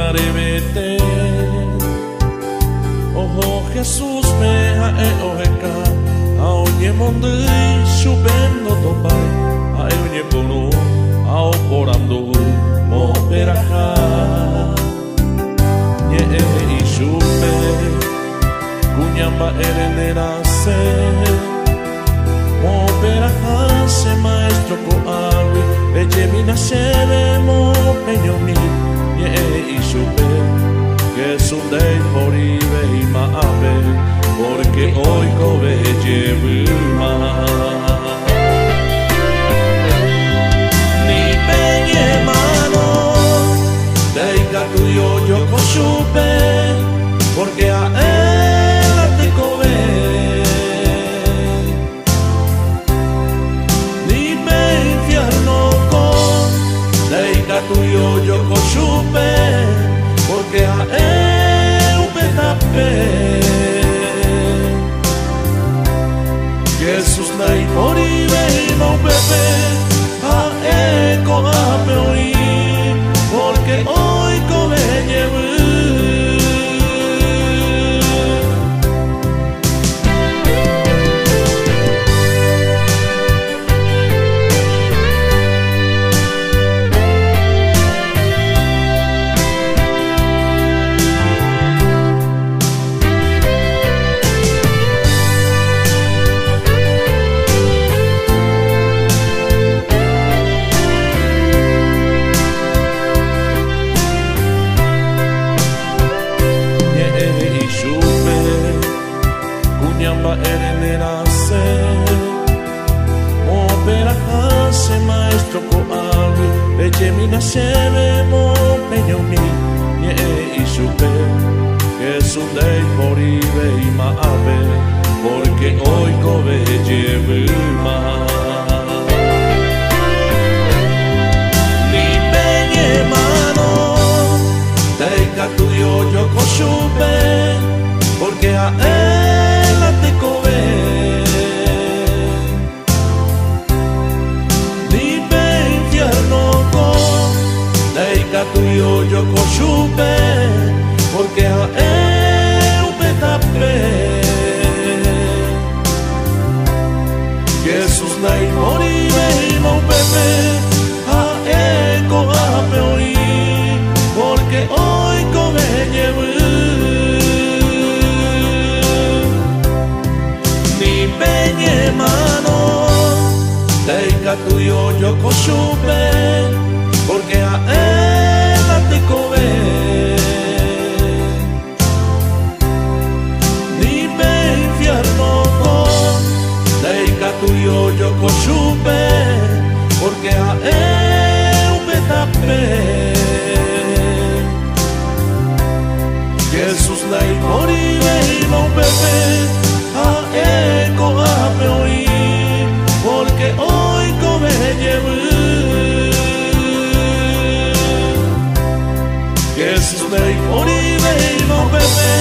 arrebete. Ojo Jesús me hae ojeka, aonye mondi chupendo topai, aonye pono, ao porando mo peraja, nye e chupe, kunyamba erenerase, mo peraja se maestro ko awi, peche mina sebe mo peñomi, nye e chupe. Que sundei por ibe y maabe, porque hoy kobe llevuma. Ni peñe mano, deika tuyo yo koshupe, porque a él te kobe. Ni me infierno con, deika tuyo yo koshupe, porque a eu petapé Jesus nai moribe no bebé a eco a peoi porque hoy come lleve. Kunyamba erenerase, mo perajase maestro ko awi, peche mina sebe mo peñomi, nye e supe, que sundei por ibe y maabe, porque hoy kobe lleve más. Ni peñe mano, deika tuyo yo koshupe, porque a él te kobe. Ni me infierno con, deika tuyo yo koshupe, porque a él me tapé. Jesús nai moribe no bebé, a eco a peoi, porque hoy kobe lleve. Peñe mano, deika tuyo yo koshupe, porque a él te kobe. Ni me infierno con, deika tuyo yo koshupe, porque a él me tapé. Jesús nai moribe no bebé, a eco a peoi, porque hoy come lleve. Jesús nai moribe no bebé.